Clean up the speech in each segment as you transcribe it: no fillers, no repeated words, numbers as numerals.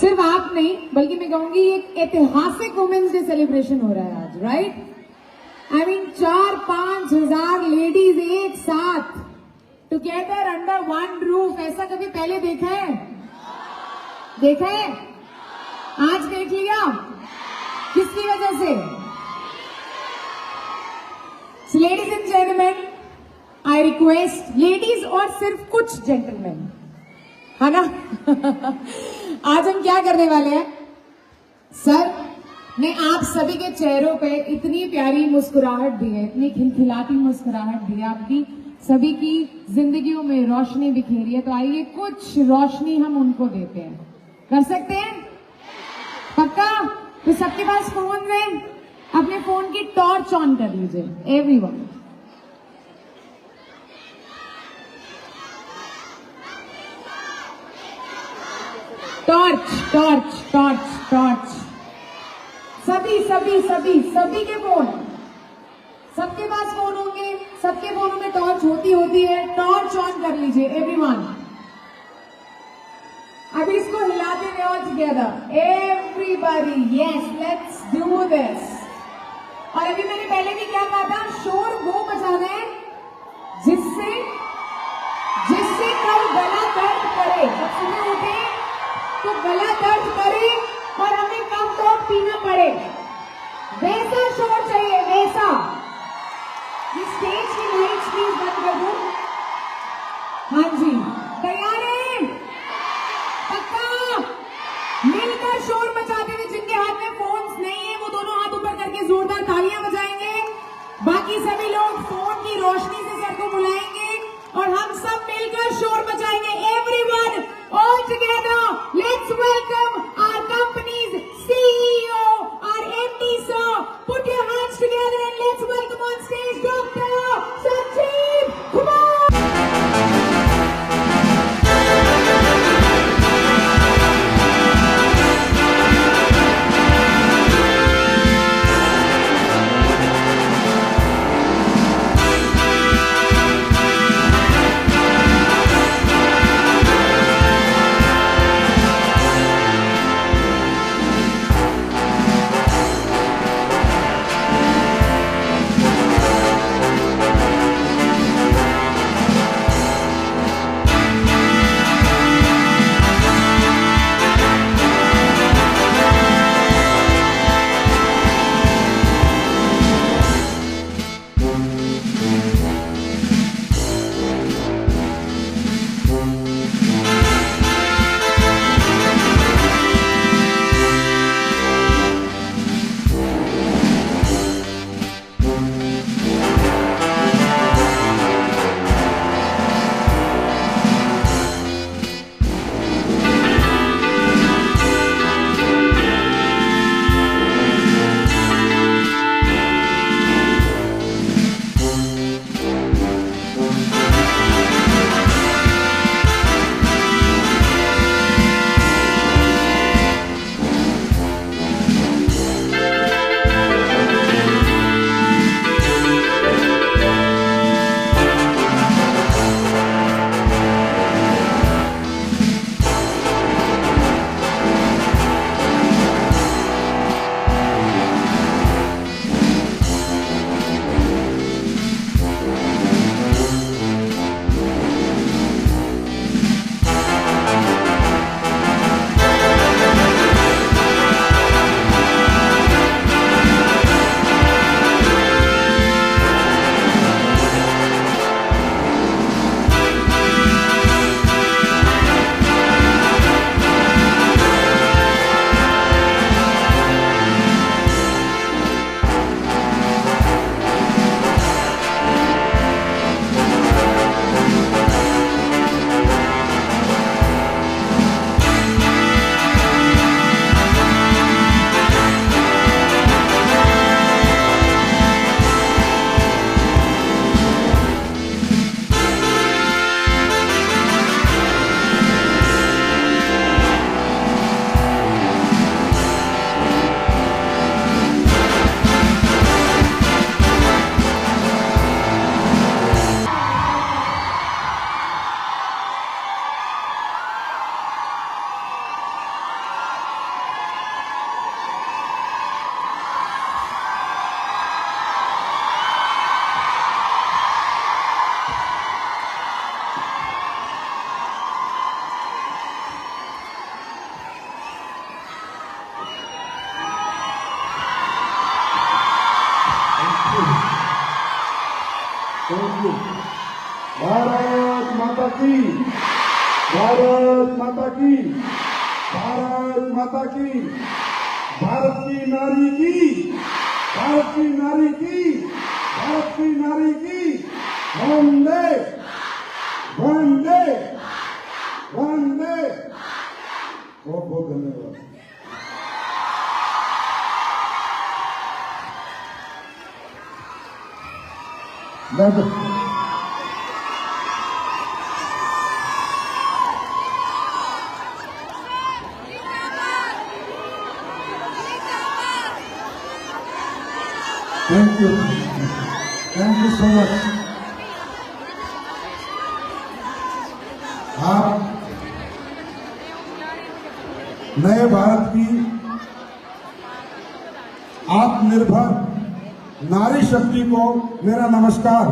सिर्फ आप नहीं बल्कि मैं कहूंगी एक ऐतिहासिक वुमेन्स डे सेलिब्रेशन हो रहा है आज, राइट? आई मीन 4-5 हजार लेडीज एक साथ टुगेदर अंडर वन रूफ, ऐसा कभी पहले देखा है? देखा है? आज देख लिया। किसकी वजह से? Ladies and gentleman, I request ladies और सिर्फ कुछ जेंटलमैन, है ना? आज हम क्या करने वाले हैं? सर ने आप सभी के चेहरों पे इतनी प्यारी मुस्कुराहट दी है, इतनी खिलखिलाती मुस्कुराहट दी है, आपकी सभी की जिंदगियों में रोशनी बिखेरी है, तो आइए कुछ रोशनी हम उनको देते हैं। कर सकते हैं? पक्का? तो सबके पास फोन में अपने फोन की टॉर्च ऑन कर लीजिए everyone. Torch torch torch torch, सभी सभी सभी सभी के फोन, सबके पास फोन होंगे, सबके फोनों में टॉर्च होती है, टॉर्च ऑन कर लीजिए एवरीवन। अभी इसको हिलाते हुए all together everybody, yes let's do this. और अभी मैंने पहले भी क्या कहा था, शोर वो मचाना है जिससे कल गला दर्द करे, जब सुबह उठे तो गला दर्द करे और हमें कफ टॉप पीना पड़े, वैसा शोर चाहिए, वैसा। ये स्टेज की लाइट्स प्लीज बंद कर दो। हाँ जी, तैयार है? पक्का? मिलकर शोर मचाते हुए, जिनके हाथ में फोन्स नहीं है वो दोनों हाथ ऊपर करके जोरदार तालियां बजाएंगे। बाकी सभी लोग फोन की रोशनी से सर को बुलाएंगे और हम सब मिलकर शोर मचाएंगे। Everyone all together, let's welcome our company's CEO, our MD sir. Put your hands together and let's welcome on stage Dr. Sanjeev Kumar. Bharat माता की, भारत माता की, भारत माता की, भारत की नारी की, भारत की नारी की, भारत की नारी की, वंदे वंदे वंदे। बहुत बहुत धन्यवाद। Thank you so much. आप नए भारत की आत्मनिर्भर नारी शक्ति को मेरा नमस्कार।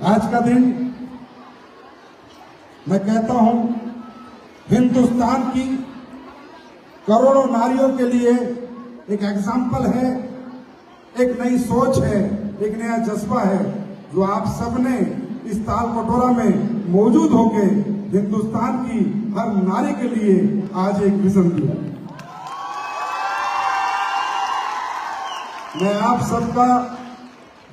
आज का दिन मैं कहता हूं हिंदुस्तान की करोड़ों नारियों के लिए एक एग्जाम्पल है, एक नई सोच है, एक नया जज्बा है जो आप सबने इस ताल कटोरा में मौजूद होके हिंदुस्तान की हर नारी के लिए आज एक विजन दिया। मैं आप सबका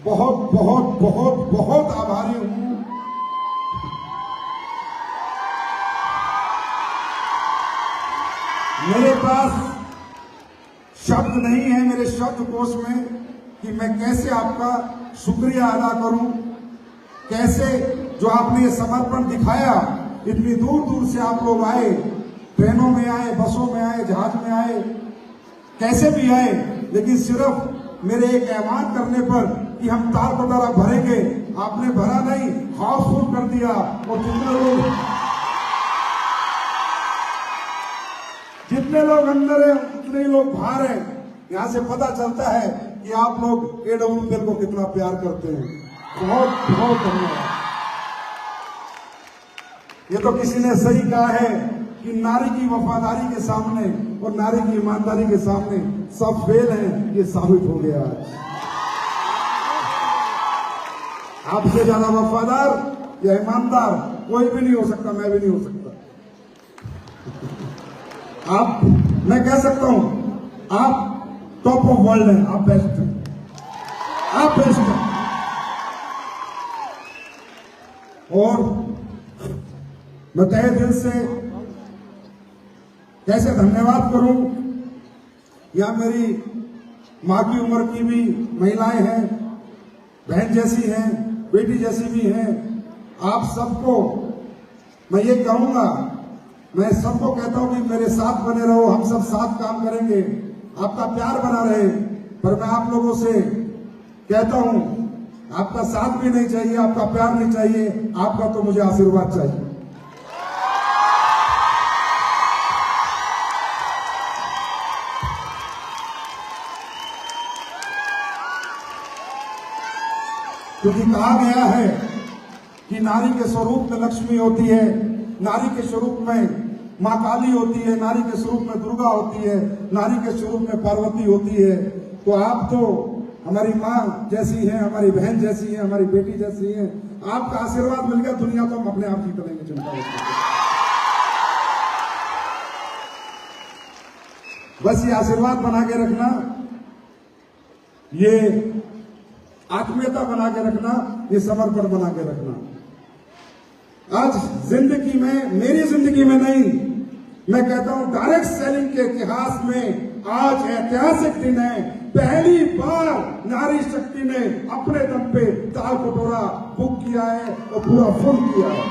बहुत बहुत बहुत बहुत आभारी हूं। मेरे पास शब्द नहीं है मेरे शब्दकोश में कि मैं कैसे आपका शुक्रिया अदा करूं, कैसे जो आपने ये समर्पण दिखाया, इतनी दूर दूर से आप लोग आए, ट्रेनों में आए, बसों में आए, जहाज में आए, कैसे भी आए, लेकिन सिर्फ मेरे एक ऐलान करने पर कि हम ताल कटोरा भरेंगे, आपने भरा नहीं, हाउसफुल कर दिया। और जितने लोग अंदर हैं उतने ही लोग बाहर हैं। यहां से पता चलता है कि आप लोग एडब्ल्यूपीएल को कितना प्यार करते हैं। बहुत बहुत धन्यवाद। ये तो किसी ने सही कहा है कि नारी की वफादारी के सामने और नारी की ईमानदारी के सामने सब फेल हैं। ये साबित हो गया आज। आपसे ज्यादा वफादार या ईमानदार कोई भी नहीं हो सकता, मैं भी नहीं हो सकता। आप, मैं कह सकता हूं आप टॉप ऑफ वर्ल्ड हैं, आप बेस्ट हैं, आप बेस्ट हैं। और मैं तहे दिल से कैसे धन्यवाद करूं। यहां मेरी मां की उम्र की भी महिलाएं हैं, बहन जैसी हैं, बेटी जैसी भी हैं। आप सबको मैं ये कहूंगा, मैं सबको कहता हूं कि मेरे साथ बने रहो, हम सब साथ काम करेंगे, आपका प्यार बना रहे। पर मैं आप लोगों से कहता हूं, आपका साथ भी नहीं चाहिए, आपका प्यार नहीं चाहिए, आपका तो मुझे आशीर्वाद चाहिए। क्योंकि कहा गया है कि नारी के स्वरूप में लक्ष्मी होती है, नारी के स्वरूप में मां काली होती है, नारी के स्वरूप में दुर्गा होती है, नारी के स्वरूप में पार्वती होती है। तो आप तो हमारी मां जैसी हैं, हमारी बहन जैसी हैं, हमारी बेटी जैसी हैं। आपका आशीर्वाद मिल गया, दुनिया तो हम अपने आप जीत लेंगे। चिंता बस ये आशीर्वाद बना के रखना, ये आत्मीयता बना के रखना, ये समर्पण बना के रखना। आज जिंदगी में, मेरी जिंदगी में नहीं, मैं कहता हूं डायरेक्ट सेलिंग के इतिहास में आज ऐतिहासिक दिन है। पहली बार नारी शक्ति ने अपने दम पे ताल कटोरा बुक किया है और पूरा फुल किया है।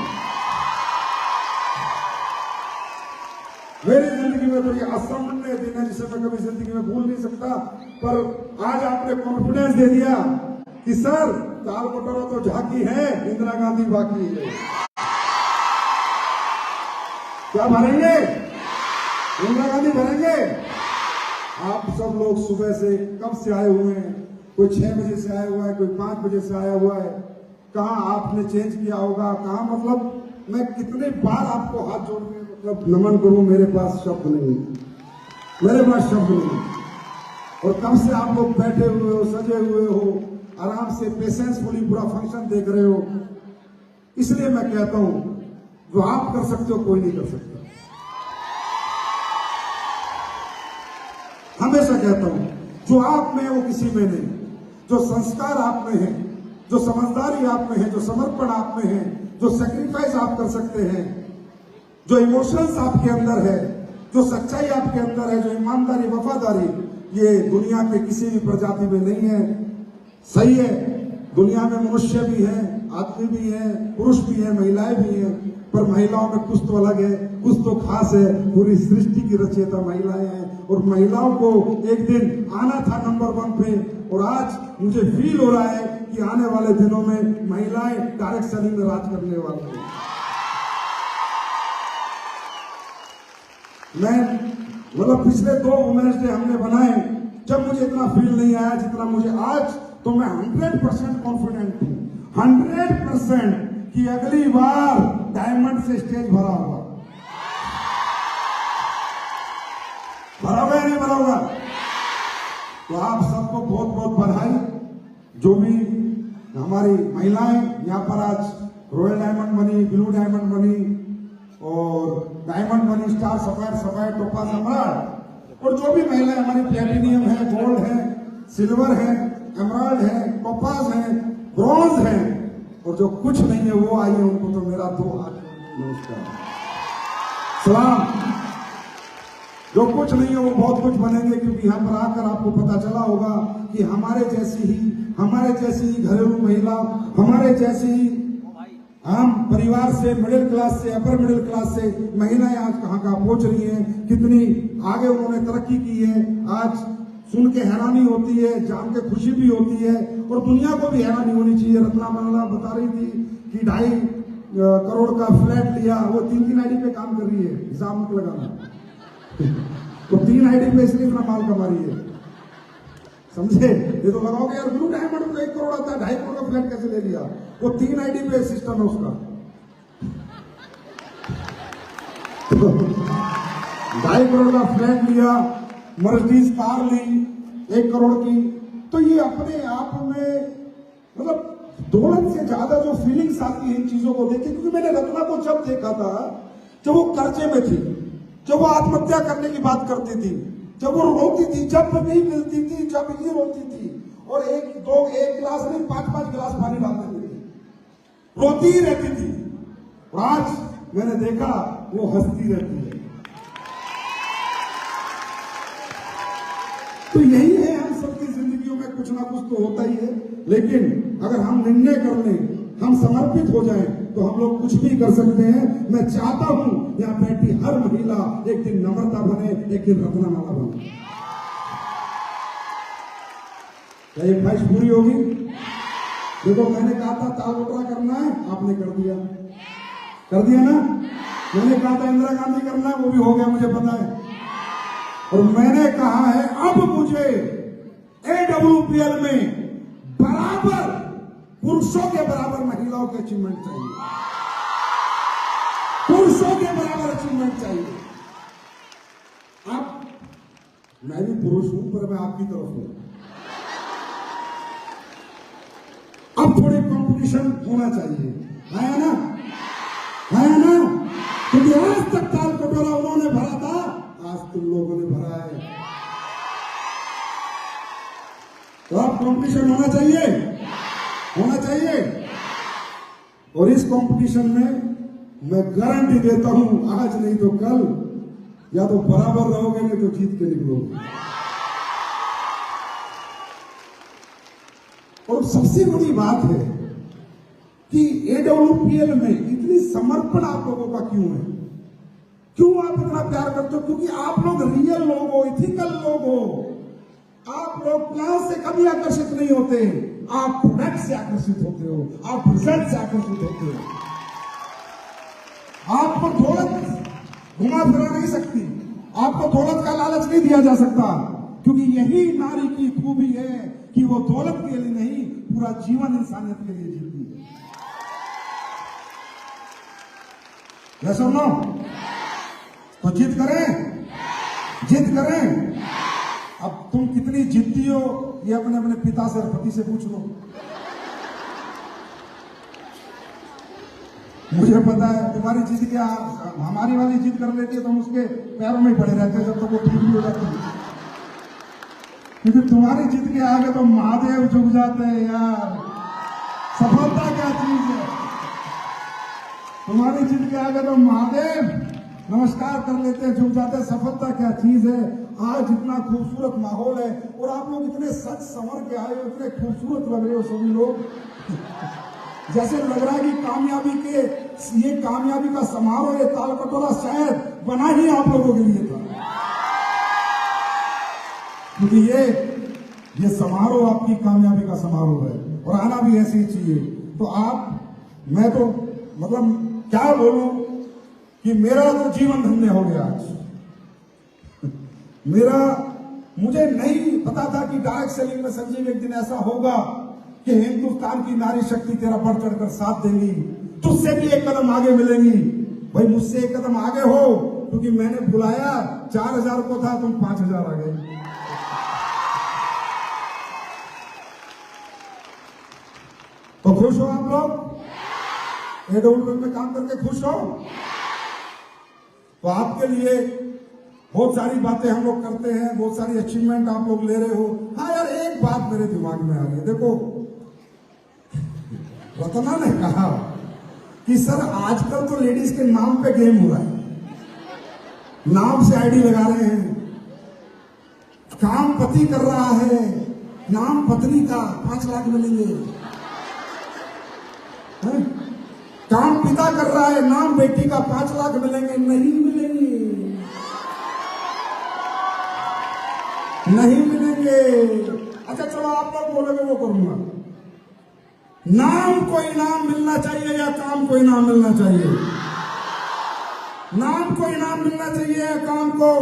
मेरी जिंदगी में तो ये असामान्य दिन है जिसे मैं कभी जिंदगी में भूल नहीं सकता। पर आज आपने कॉन्फिडेंस दे दिया कि सर ताल कटोरा तो झांकी है, इंदिरा गांधी बाकी है। क्या भरेंगे? इंदिरा गांधी भरेंगे। आप सब लोग सुबह से कब से आए हुए हैं? कोई 6 बजे से आया हुआ है, कोई 5 बजे से आया हुआ है। कहाँ आपने चेंज किया होगा, कहाँ, मतलब मैं कितने बार आपको हाथ जोड़ के मतलब नमन करूं, मेरे पास शब्द नहीं, मेरे पास शब्द नहीं। और कब से आप लोग बैठे हुए हो, सजे हुए हो, आराम से पेशेंसफुली पूरा फंक्शन देख रहे हो। इसलिए मैं कहता हूं, जो आप कर सकते हो कोई नहीं कर सकता। हमेशा कहता हूं, जो आप में है वो किसी में नहीं। जो संस्कार आप में है, जो समझदारी आप में है, जो समर्पण आप में है, जो सेक्रीफाइस आप कर सकते हैं, जो इमोशंस आपके अंदर है, जो सच्चाई आपके अंदर है, जो ईमानदारी, वफादारी, ये दुनिया के किसी भी प्रजाति में नहीं है। सही है, दुनिया में मनुष्य भी हैं, आदमी भी हैं, पुरुष भी हैं, महिलाएं भी हैं, पर महिलाओं में कुछ तो अलग है, कुछ तो खास है। पूरी सृष्टि की रचयिता महिलाएं हैं और महिलाओं को एक दिन आना था नंबर 1 पे। और आज मुझे फील हो रहा है कि आने वाले दिनों में महिलाएं डायरेक्ट सेलिंग में राज करने वाली हैं। मैं मतलब पिछले 2 वुमेन्स डे हमने बनाए, जब मुझे इतना फील नहीं आया जितना मुझे आज, तो मैं 100% कॉन्फिडेंट हूं, 100% कि अगली बार डायमंड से स्टेज भरा होगा। भरा होगा या नहीं भरा होगा? तो आप सबको बहुत बहुत बधाई। जो भी हमारी महिलाएं यहाँ पर आज रॉयल डायमंड बनी, ब्लू डायमंड बनी और डायमंड बनी, स्टार, सफायर, टोपाज, एमराल्ड, और जो भी महिलाएं हमारी प्लेटिनियम है, गोल्ड है, सिल्वर है, एमराल्ड है, टोपाज है, ब्रॉन्ज है, और जो कुछ नहीं है वो आई है, उनको तो मेरा 2 हाथ नमस्कार, सलाम। जो कुछ नहीं है वो बहुत कुछ बनेंगे, क्योंकि यहाँ पर आकर आपको पता चला होगा कि हमारे जैसी ही घरेलू महिला, हमारे जैसी ही हम परिवार से, मिडिल क्लास से, अपर मिडिल क्लास से महिलाएं आज कहाँ पहुंच रही हैं, कितनी आगे उन्होंने तरक्की की है। आज सुन के हैरानी होती है, जान के खुशी भी होती है, और दुनिया को भी हैरानी होनी चाहिए। रत्ना मंगला बता रही थी कि 2.5 करोड़ का फ्लैट लिया, वो 3 आईडी पे काम कर रही है, हिसाब मत लगाना। तो 3 आईडी पे इसलिए इतना माल कमा रही है, समझे? ये तो लगाओगे यार, ब्लू डायमंड को 1 करोड़ आता है, 2.5 करोड़ का फ्लैट कैसे ले लिया? वो 3 आईडी पे सिस्टम है उसका। 2.5 करोड़ का फ्लैट लिया, मर्सिडीज कार ली 1 करोड़ की। तो ये अपने आप में मतलब दौलत से ज्यादा जो फीलिंग्स आती है इन चीजों को देख के, क्योंकि मैंने रत्ना को जब देखा था, जब वो कर्जे में थी, जब वो आत्महत्या करने की बात करती थी, जब वो रोती थी, जब नहीं मिलती थी, जब ये रोती थी, और एक गिलास नहीं 5 गिलास पानी डाल देती थी, रोती ही रहती थी। और आज मैंने देखा वो हंसती रहती है। तो यही है, हम सबकी जिंदगियों में कुछ ना कुछ तो होता ही है, लेकिन अगर हम निर्णय कर लें, हम समर्पित हो जाएं, तो हम लोग कुछ भी कर सकते हैं। मैं चाहता हूं यहाँ बैठी हर महिला एक दिन नम्रता बने, एक दिन रत्नमाला बने। क्या ये ख्वाहिश पूरी होगी? देखो, मैंने कहा था ताल बटरा करना है, आपने कर दिया ना। मैंने कहा था इंदिरा गांधी करना है, वो भी हो गया, मुझे पता है। और मैंने कहा है अब मुझे AWPL में बराबर पुरुषों के बराबर महिलाओं के अचीवमेंट चाहिए, पुरुषों के बराबर अचीवमेंट चाहिए। अब मैं भी पुरुष हूं, पर मैं आपकी तरफ हूं। अब थोड़ी कंपटीशन होना चाहिए, है ना? क्योंकि आज तक ताल कटोरा उन्होंने भरा था, आज तुम लोगों ने भरा है। तो अब कंपटीशन होना चाहिए। और इस कंपटीशन में मैं गारंटी देता हूं, आज नहीं तो कल या तो बराबर रहोगे, नहीं तो जीत के निकलोगे। और सबसे बड़ी बात है कि AWPL में इतनी समर्पण आप लोगों का क्यों है? क्यों आप इतना प्यार करते हो? क्योंकि आप लोग रियल लोग हो, इथिकल लोग हो। आप लोग प्लान से कभी आकर्षित नहीं होते, आप प्रोडक्ट से आकर्षित होते हो, आप रिजल्ट से आकर्षित होते हो। आपको दौलत घुमा फिरा नहीं सकती, आपको दौलत का लालच नहीं दिया जा सकता, क्योंकि यही नारी की खूबी है कि वो दौलत के लिए नहीं, पूरा जीवन इंसानियत के लिए जीती है। यस और नो? तो जिद करें। अब तुम कितनी जिद्दी हो ये अपने अपने पिता से और पति से पूछ लो। मुझे पता है तुम्हारी जिद क्या, हमारी वाली जिद कर लेती है तो हम उसके पैरों में पड़े रहते हैं जब तक वो ठीक नहीं हो जाती है। क्योंकि तुम्हारी जिद के आगे तो महादेव झुक जाते हैं यार। सफलता क्या चीज है, तुम्हारी जिद के आगे तो महादेव नमस्कार कर लेते हैं, झुक जाते हैं। सफलता क्या चीज है। आज इतना खूबसूरत माहौल है और आप लोग इतने सच संवर के आए हो, इतने खूबसूरत लग रहे हो सभी लोग। जैसे लग रहा है कि कामयाबी के ये कामयाबी का समारोह, ये ताल कटोरा शायद बना ही आप लोगों के लिए था, क्योंकि ये समारोह आपकी कामयाबी का समारोह है और आना भी ऐसे ही चाहिए। तो मैं तो मतलब क्या बोलूं कि मेरा तो जीवन धन्य हो गया आज। मुझे नहीं पता था कि डायरेक्ट सेलिंग में संजीव एक दिन ऐसा होगा कि हिंदुस्तान की नारी शक्ति तेरा बढ़ चढ़कर साथ देंगी, तुझसे भी एक कदम आगे मिलेंगी। भाई मुझसे एक कदम आगे हो, क्योंकि मैंने बुलाया 4000 को था, तुम 5000 आ गए। तो खुश हो आप लोग, एडोलमेंट में काम करके खुश हो। तो आपके लिए बहुत सारी बातें हम लोग करते हैं, बहुत सारी अचीवमेंट आप लोग ले रहे हो। हाँ यार, एक बात मेरे दिमाग में आ रही है। देखो, रतना ने कहा कि सर आजकल तो लेडीज के नाम पे गेम हो रहा है, नाम से आईडी लगा रहे हैं, काम पति कर रहा है, नाम पत्नी का 5 लाख मिलेंगे, काम पिता कर रहा है, नाम बेटी का 5 लाख मिलेंगे। नहीं मिलेंगे, नहीं मिलेंगे। अच्छा चलो, आप लोग बोलोगे वो करूंगा। नाम को इनाम मिलना चाहिए या काम को इनाम मिलना चाहिए? नाम को इनाम मिलना चाहिए या काम को?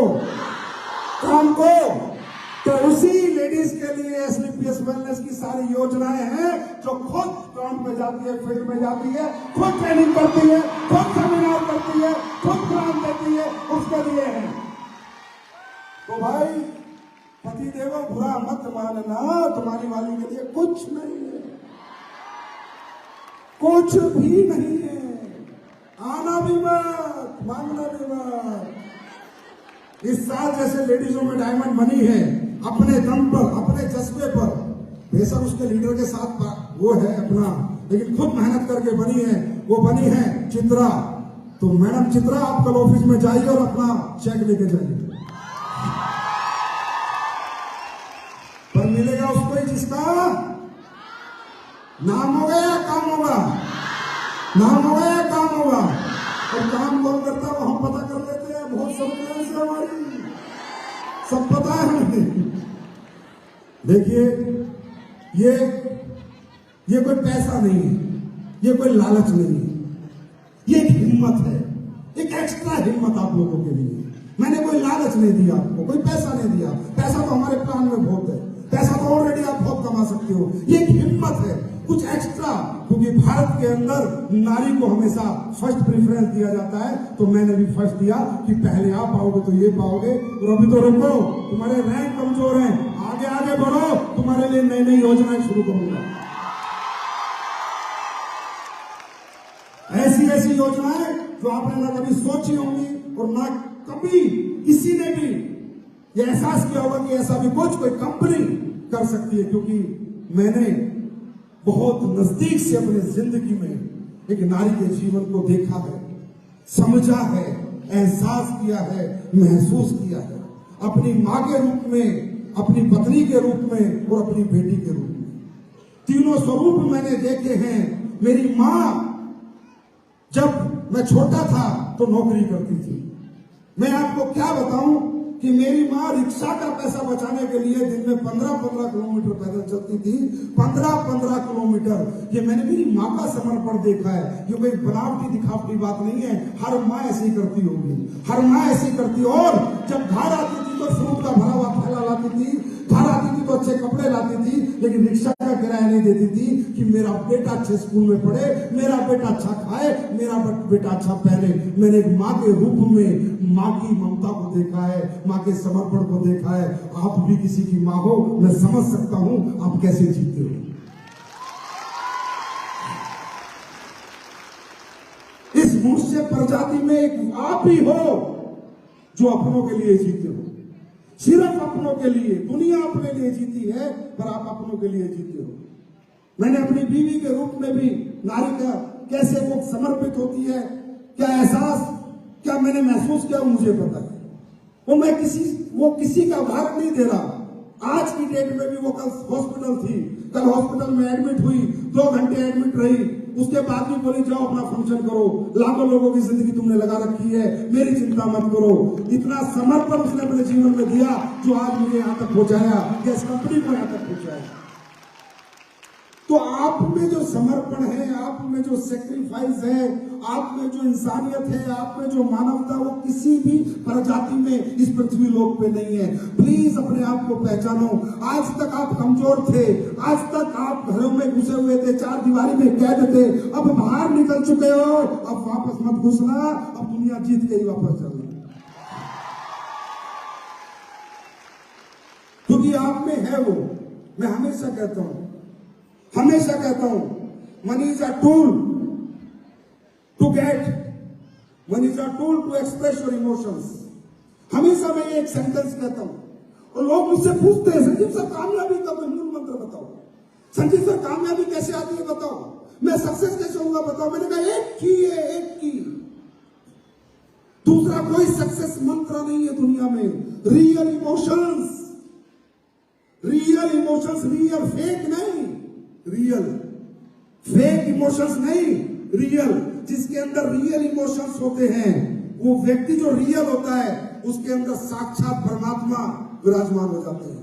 काम को। तो उसी लेडीज के लिए एसलीपीएस वेलनेस की सारी योजनाएं हैं, जो खुद ग्राउंड में जाती है, फील्ड में जाती है, खुद ट्रेनिंग करती है, खुद सेमिनार करती है, खुद ग्राम देती है, उसके लिए है। तो भाई पति देवो बुरा मत मानना, तुम्हारी वाली के लिए कुछ नहीं है, कुछ भी नहीं है। आना भी मत, मांगना भी मत। इस साल जैसे लेडीजों में डायमंड बनी है, अपने दम पर, अपने जज्बे पर, बेशक उसके लीडर के साथ वो है अपना, लेकिन खुद मेहनत करके बनी है। वो बनी है चित्रा। तो मैडम चित्रा, आप कल ऑफिस में जाइए और अपना चेक लेके जाइए। पर मिलेगा उसको ही जिसका नाम होगा या काम होगा? नाम होगा या काम होगा? और काम कौन करता है वो हम पता कर लेते हैं, बहुत सर्विलेंस है हमारी, सब पता है हमें। देखिए, ये कोई पैसा नहीं है, ये कोई लालच नहीं है, ये एक हिम्मत है, एक एक्स्ट्रा हिम्मत आप लोगों के लिए। मैंने कोई लालच नहीं दिया आपको, कोई पैसा नहीं दिया। पैसा तो हमारे प्लान में बहुत है, पैसा तो ऑलरेडी आप बहुत कमा सकते हो। ये एक हिम्मत है, कुछ एक्स्ट्रा, क्योंकि भारत के अंदर नारी को हमेशा फर्स्ट प्रेफरेंस दिया जाता है। तो मैंने भी फर्स्ट दिया कि पहले आप पाओगे तो ये पाओगे। और अभी तो रुको, तुम्हारे रैंक कमजोर हैं, आगे आगे बढ़ो, तुम्हारे लिए नई नई योजनाएं शुरू करूंगा। ऐसी ऐसी योजनाएं जो आपने ना कभी सोची होंगी और ना कभी किसी ने भी ये एहसास किया होगा कि ऐसा भी कुछ कोई कंपनी कर सकती है। क्योंकि मैंने बहुत नजदीक से अपनी जिंदगी में एक नारी के जीवन को देखा है, समझा है, एहसास किया है, महसूस किया है, अपनी मां के रूप में, अपनी पत्नी के रूप में और अपनी बेटी के रूप में। तीनों स्वरूप मैंने देखे हैं। मेरी मां जब मैं छोटा था तो नौकरी करती थी। मैं आपको क्या बताऊं कि मेरी माँ रिक्शा का पैसा बचाने के लिए दिन में 15-15 किलोमीटर पैदल चलती थी। 15-15 किलोमीटर। ये मैंने मेरी माँ का समर्पण देखा है। ये कोई बनावटी दिखावटी बात नहीं है। हर माँ ऐसी करती होगी, हर माँ ऐसी करती। और जब घर आती थी तो फ्रूट का भरा हुआ थैला लाती थी, घर आती थी तो अच्छे कपड़े लाती थी, लेकिन रिक्शा का किराया नहीं देती थी कि मेरा बेटा अच्छे स्कूल में पढ़े, मेरा बेटा अच्छा खाए, मेरा बेटा अच्छा पहने। मैंने एक माँ के रूप में माँ की ममता को देखा है, माँ के समर्पण को देखा है। आप भी किसी की माँ हो, मैं समझ सकता हूं आप कैसे जीते हो। इस मनुष्य प्रजाति में एक आप ही हो जो अपनों के लिए जीते हो, सिर्फ अपनों के लिए। दुनिया अपने लिए जीती है, पर आप अपनों के लिए जीते हो। मैंने अपनी बीवी के रूप में भी नारी का कैसे वो समर्पित होती है, क्या एहसास, क्या मैंने महसूस किया, मुझे पता है। वो किसी का उदाहरण नहीं दे रहा। आज की डेट में भी वो कल हॉस्पिटल थी, कल हॉस्पिटल में एडमिट हुई, 2 घंटे एडमिट रही, उसके बाद भी बोली जाओ अपना फंक्शन करो, लाखों लोगों की जिंदगी तुमने लगा रखी है, मेरी चिंता मत करो। इतना समर्पण उसने अपने जीवन में दिया जो आज मुझे यहां तक पहुंचाया, या इस कंपनी को यहां तक पहुंचाया। तो आप में जो समर्पण है, आप में जो सेक्रीफाइस है, आप में जो इंसानियत है, आप में जो मानवता, वो किसी भी प्रजाति में इस पृथ्वी लोक पे नहीं है। प्लीज अपने आप को पहचानो। आज तक आप कमजोर थे, आज तक आप घरों में घुसे हुए थे, 4 दीवारी में कैद थे, अब बाहर निकल चुके हो। अब वापस मत घुसना, अब दुनिया जीत के ही वापस चलना, क्योंकि आप में है वो। मैं हमेशा कहता हूं money is a tool to get, money is a tool to express your emotions. हमेशा मैं एक सेंटेंस कहता हूं, और लोग मुझसे पूछते हैं, संजीव सर कामयाबी का कोई मूल मंत्र बताओ, संजीव सर कामयाबी कैसे आती है बताओ, मैं सक्सेस कैसे होऊंगा बताओ। मैंने कहा एक की है, एक की, दूसरा कोई सक्सेस मंत्र नहीं है दुनिया में। रियल इमोशंस, रियल फेक नहीं, रियल फेक इमोशंस नहीं, रियल। जिसके अंदर रियल इमोशंस होते हैं, वो व्यक्ति जो रियल होता है, उसके अंदर साक्षात परमात्मा विराजमान हो जाते हैं।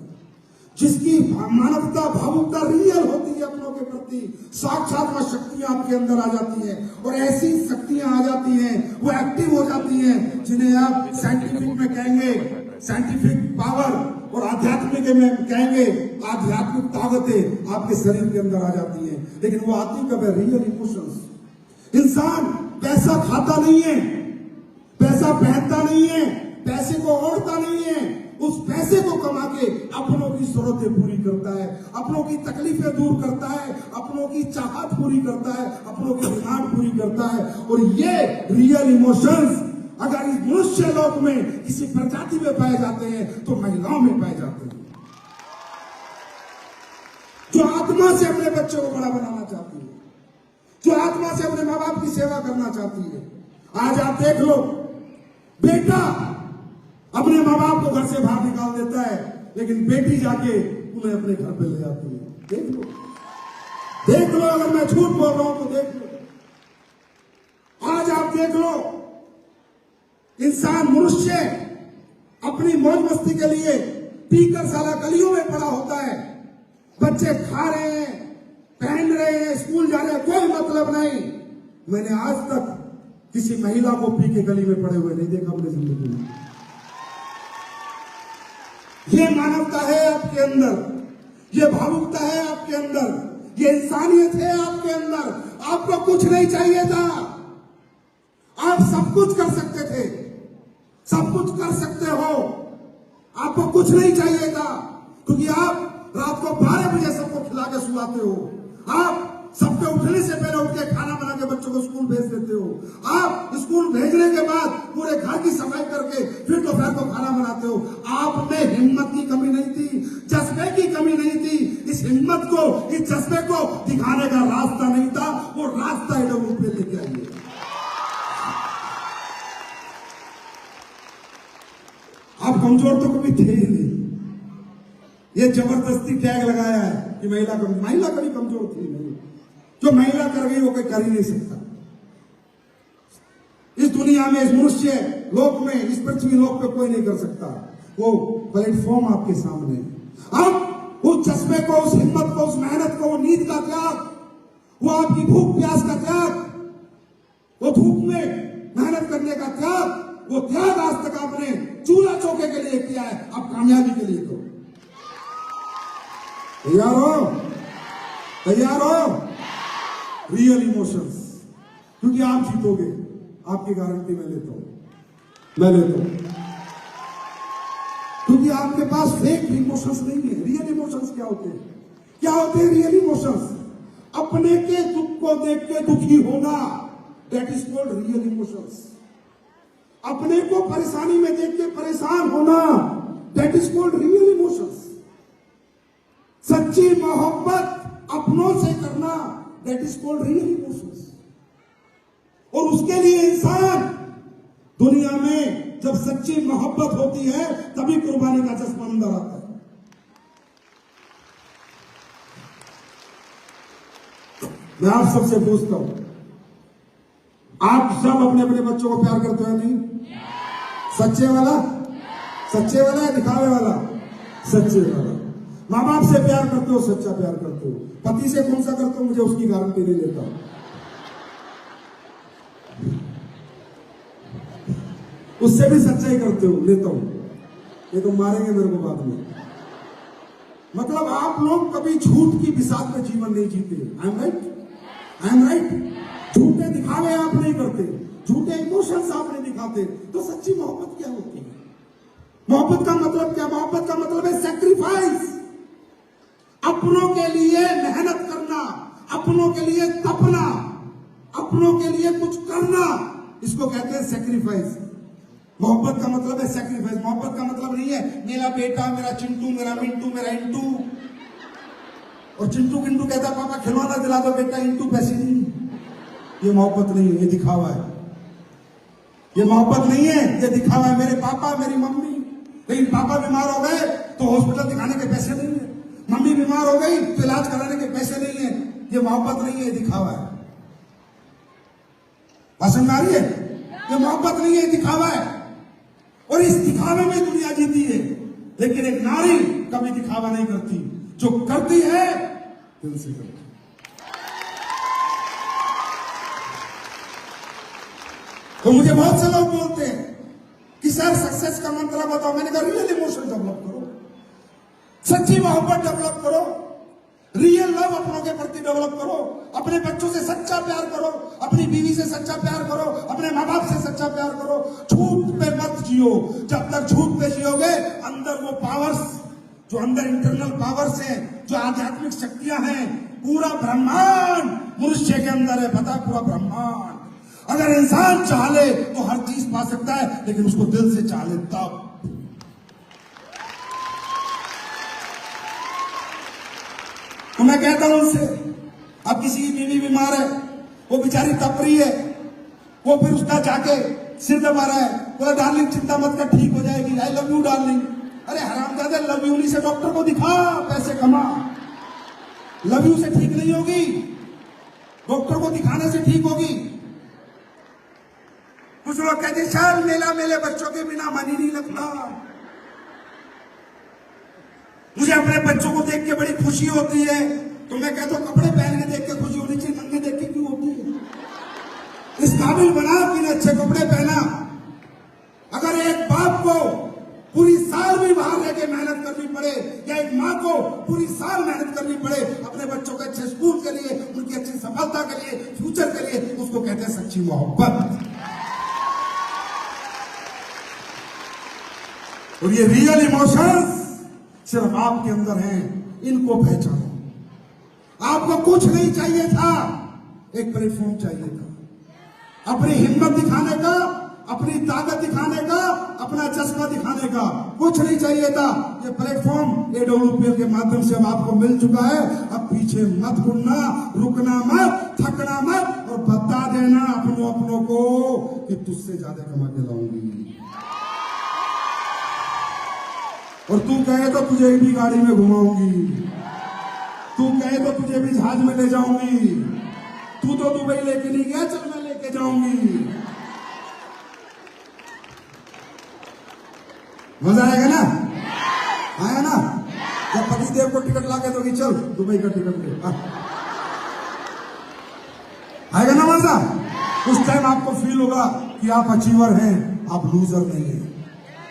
जिसकी मानवता, भावुकता रियल होती है अपनों के प्रति, साक्षात वह शक्तियां आपके अंदर आ जाती हैं, और ऐसी शक्तियां आ जाती हैं, वो एक्टिव हो जाती हैं, जिन्हें आप साइंटिफिक में कहेंगे साइंटिफिक पावर, और आध्यात्मिक में कहेंगे आध्यात्मिक ताकतें आपके शरीर के अंदर आ जाती हैं। लेकिन वो आती कब है? Real emotions. इंसान पैसा खाता नहीं है, पैसा पहनता नहीं है, पैसे को ओढ़ता नहीं है, उस पैसे को कमा के अपनों की जरूरतें पूरी करता है, अपनों की तकलीफें दूर करता है, अपनों की चाहत पूरी करता है, अपनों की डिमांड पूरी करता है। और ये रियल इमोशंस अगर इस मनुष्य लोक में किसी प्रजाति में पाए जाते हैं तो महिलाओं में पाए जाते हैं, जो आत्मा से अपने बच्चों को बड़ा बनाना चाहती है, जो आत्मा से अपने माँ बाप की सेवा करना चाहती है। आज आप देख लो, बेटा अपने माँ बाप को घर से बाहर निकाल देता है, लेकिन बेटी जाके उन्हें अपने घर पे ले आती है। देख लो, अगर मैं झूठ बोल रहा हूं तो देख लो। आज आप देख लो, इंसान, मनुष्य अपनी मौज मस्ती के लिए पीकर साला गलियों में पड़ा होता है। बच्चे खा रहे हैं, पहन रहे हैं, स्कूल जा रहे हैं, कोई मतलब नहीं। मैंने आज तक किसी महिला को पी के गली में पड़े हुए नहीं देखा अपनी जिंदगी में। ये मानवता है आपके अंदर, ये भावुकता है आपके अंदर, ये इंसानियत है आपके अंदर। आपको कुछ नहीं चाहिए था, आप सब कुछ कर सकते थे, सब कुछ कर सकते हो। आपको कुछ नहीं चाहिए था, क्योंकि आप रात को 12 बजे सबको खिला के सुलाते हो, आप सबके उठने से पहले उठ के खाना बना के बच्चों को स्कूल भेज देते हो, आप स्कूल भेजने के बाद पूरे घर की सफाई करके फिर दोपहर को खाना बनाते हो। आप में हिम्मत की कमी नहीं थी, जज्बे की कमी नहीं थी। इस हिम्मत को, इस जज्बे को दिखाने का रास्ता नहीं था, वो रास्ता एडब्ल्यू पे लेके आइए। आप कमजोर तो कभी थे ही नहीं, ये जबरदस्ती टैग लगाया है कि महिला कभी कमजोर थी नहीं। जो महिला कर गई वो कोई कर ही नहीं सकता। इस दुनिया में, इस मनुष्य लोक में, इस पृथ्वी लोक पे कोई नहीं कर सकता। वो प्लेटफॉर्म आपके सामने है। अब उस जज्बे को, उस हिम्मत को, उस मेहनत को, वो नींद का त्याग, वो आपकी भूख प्यास का त्याग, वो धूप में मेहनत करने का त्याग, वो त्याग आज तक आपने चूल्हा चौके के लिए किया है, अब कामयाबी के लिए करो। तैयार हो? तैयार हो? रियल इमोशंस, क्योंकि आप जीतोगे, आपकी गारंटी मैं लेता हूं, मैं लेता हूं, क्योंकि आपके पास फेक इमोशंस नहीं है। रियल इमोशंस क्या होते हैं? क्या होते हैं रियल इमोशंस? अपने के दुख को देख के दुखी होना, that is called real emotions. अपने को परेशानी में देख के परेशान होना, that is called real emotions. सच्ची मोहब्बत अपनों से करना, that is called real emotions. और उसके लिए इंसान दुनिया में जब सच्ची मोहब्बत होती है तभी कुर्बानी का जज्बा अंदर आता है। मैं आप सबसे पूछता हूं, आप सब अपने अपने बच्चों को प्यार करते हो नहीं? सच्चे वाला? सच्चे वाला या दिखावे वाला? सच्चे वाला। माँ बाप से प्यार करते हो, सच्चा प्यार करते हो। पति से कौन सा करते हो, मुझे उसकी गारंटी नहीं लेता। उससे भी सच्चाई करते हो, लेता हूं। ये तो मारेंगे मेरे को बाद में। मतलब आप लोग कभी झूठ की बिसात में जीवन नहीं जीते। I am right? I am right? झूठे दिखावे आप नहीं करते, झूठे इमोशंस आप नहीं दिखाते। तो सच्ची मोहब्बत क्या होती है? मोहब्बत का मतलब क्या? मोहब्बत का मतलब है सैक्रिफाइस। अपनों के लिए मेहनत करना, अपनों के लिए तपना, अपनों के लिए कुछ करना, इसको कहते हैं सैक्रिफाइस। मोहब्बत का मतलब है सैक्रिफाइस। मोहब्बत का मतलब नहीं है मेरा बेटा, मेरा चिंटू, मेरा मिंटू, मेरा इंटू। और चिंटू किंटू कहता पापा खिलौना दिला दो, बेटा इंटू पैसे नहीं। ये मोहब्बत नहीं है, ये दिखावा है। ये मोहब्बत नहीं है, ये दिखावा है। मेरे पापा, मेरी मम्मी, लेकिन पापा बीमार हो गए तो हॉस्पिटल दिखाने के पैसे नहीं है। मम्मी बीमार हो गई तो इलाज कराने के पैसे नहीं है। ये मोहब्बत नहीं है, ये दिखावा है। समझ में आ रही है? ये मोहब्बत नहीं है, ये दिखावा है। और इस दिखावे में दुनिया जीती है। लेकिन एक नारी कभी दिखावा नहीं करती, जो करती है दिल से करती है। तो मुझे बहुत से लोग बोलते हैं कि सर सक्सेस का मंत्र बताओ। मैंने कहा रियल इमोशन डेवलप करो, सच्ची मोहब्बत डेवलप करो, रियल लव अपनों के प्रति डेवलप करो, अपने बच्चों से सच्चा प्यार करो, अपनी बीवी से सच्चा प्यार करो, अपने माँ बाप से सच्चा प्यार करो। झूठ पे मत जियो। जब तक झूठ पे जियोगे, अंदर वो पावर्स, जो अंदर इंटरनल पावर्स हैं, जो आध्यात्मिक शक्तियां हैं, पूरा ब्रह्मांड मनुष्य के अंदर है। पता है? पूरा ब्रह्मांड। अगर इंसान चाहे तो हर चीज पा सकता है, लेकिन उसको दिल से चाहे तब। तो मैं कहता हूं उनसे, अब किसी की बीवी बीमार है, वो बेचारी तप रही है, वो फिर उसका जाके सिर दबा रहा है, बोला डार्लिंग चिंता मत कर, ठीक हो जाएगी, आई लव यू डार्लिंग। अरे हरामजादे, लव यू से डॉक्टर को दिखा, पैसे कमा। लव यू से ठीक नहीं होगी, डॉक्टर को दिखाने से ठीक होगी। कुछ लोग कहते चल मेला मेले बच्चों के बिना मन ही नहीं लगता। मुझे अपने बच्चों को देख के बड़ी खुशी होती है। तो मैं कहता हूं कपड़े पहन के देख के खुशी होनी चाहिए, नंगे देख के क्यों होती है? इस काबिल बना कि अच्छे कपड़े पहना। अगर एक बाप को पूरी साल भी बाहर रह के मेहनत करनी पड़े, या एक माँ को पूरी साल मेहनत करनी पड़े अपने बच्चों के अच्छे स्कूल के लिए, उनकी अच्छी सफलता के लिए, फ्यूचर के लिए, उसको कहते हैं सच्ची मोहब्बत। और ये रियल इमोशंस सिर्फ आपके अंदर हैं, इनको पहचानो। आपको कुछ नहीं चाहिए था, एक प्लेटफॉर्म चाहिए था अपनी हिम्मत दिखाने का, अपनी ताकत दिखाने का, अपना चस्पा दिखाने का। कुछ नहीं चाहिए था। ये प्लेटफॉर्म AWPL के माध्यम से अब आपको मिल चुका है। अब पीछे मत मुड़ना, रुकना मत, थकना मत, और बता देना अपनों को कि तुझसे ज्यादा कमा के लाऊंगी। और तू कहे तो तुझे भी गाड़ी में घुमाऊंगी, तू कहे तो तुझे भी जहाज में ले जाऊंगी, तू तो दुबई लेके नहीं गया, चल मैं लेके जाऊंगी। मजा आएगा ना? आया ना? जब पति देव को टिकट लाके दोगी, चल दुबई का टिकट ले, आएगा ना मजा? उस टाइम आपको फील होगा कि आप अचीवर हैं, आप लूजर नहीं हैं।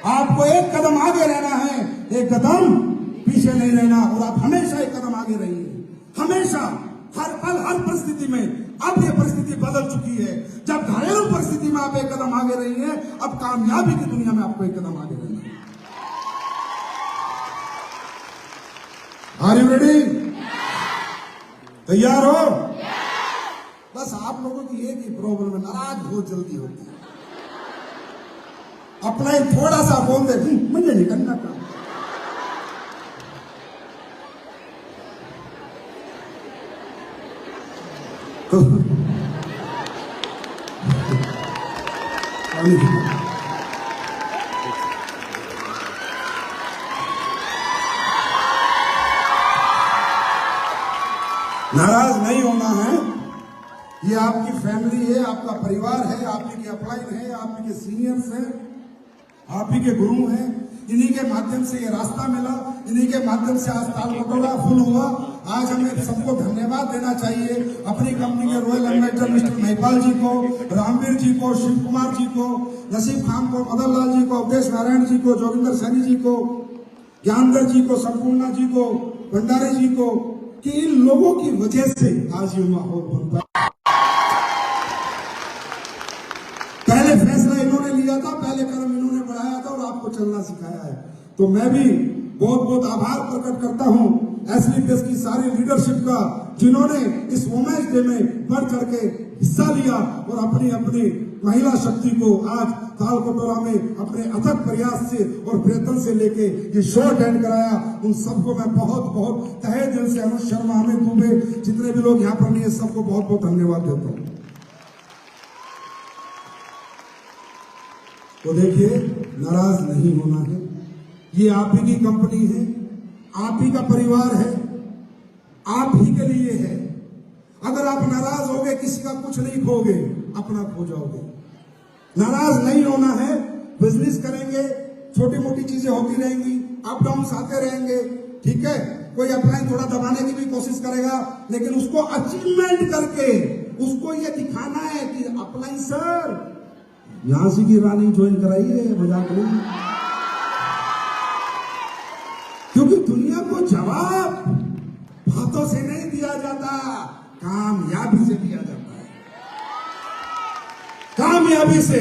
आपको एक कदम आगे रहना है, एक कदम पीछे पीछे नहीं रहना और आप हमेशा एक कदम आगे रहिए, हमेशा, हर पल, हर परिस्थिति में। अब ये परिस्थिति बदल चुकी है, जब घरेलू परिस्थिति में आप एक कदम आगे रही हैं, अब कामयाबी की दुनिया में आपको एक कदम आगे रहना है। Are you ready? तैयार हो? बस आप लोगों की एक ही प्रॉब्लम है, नाराज बहुत जल्दी होती है। अपना ही थोड़ा सा बोल दे, मुझे नहीं करना काम। तो नाराज नहीं होना है। ये आपकी फैमिली है, आपका परिवार है, आप ही के अपलाइन है, आप ही के सीनियर्स हैं, आप ही के गुरु हैं। इन्हीं के माध्यम से ये रास्ता मिला, इन्हीं के माध्यम से आज तालकटोरा फुल हुआ। आज हमें सबको धन्यवाद देना चाहिए, अपनी कंपनी के रॉयल एडवाइजर मिस्टर महिपाल जी को, रामवीर जी को, शिव कुमार जी को, नसीब खान को, मदन लाल जी को, अवधेश नारायण जी को, जोगिंदर सैनी जी को, ज्ञानदर जी को, संपूर्णा जी को, भंडारी जी को, कि इन लोगों की वजह से आज ये माहौल बनता है। पहले फैसला इन्होंने लिया था, पहले कदम इन्होंने बढ़ाया था और आपको चलना सिखाया है। तो मैं भी बहुत बहुत आभार प्रकट करता हूं एसलीपीएस की सारी लीडरशिप का, जिन्होंने इस वुमेन्स डे में बढ़ चढ़ के हिस्सा लिया और अपनी अपनी महिला शक्ति को आज तालकटोरा में अपने अथक प्रयास से और प्रयत्न से लेके ये शो अटेंड कराया। उन सबको मैं बहुत बहुत तहे दिल से, अनुज शर्मा, अमित दुबे, जितने भी लोग यहाँ पर नहीं है, सबको बहुत बहुत धन्यवाद देता हूँ। तो देखिए, नाराज नहीं होना है। ये आप ही की कंपनी है, आप ही का परिवार है, आप ही के लिए है। अगर आप नाराज होगे, किसी का कुछ नहीं खोगे, अपना खो जाओगे। नाराज नहीं होना है। बिजनेस करेंगे, छोटी मोटी चीजें होती रहेंगी, अप डाउन आते रहेंगे, ठीक है। कोई अपलाइन थोड़ा दबाने की भी कोशिश करेगा, लेकिन उसको अचीवमेंट करके उसको ये दिखाना है कि अपलाइन सर, झांसी की रानी ज्वाइन कराइए, मजाक नहीं। क्योंकि दुनिया को जवाब बातों से नहीं दिया जाता, कामयाबी से दिया जाता है। कामयाबी से,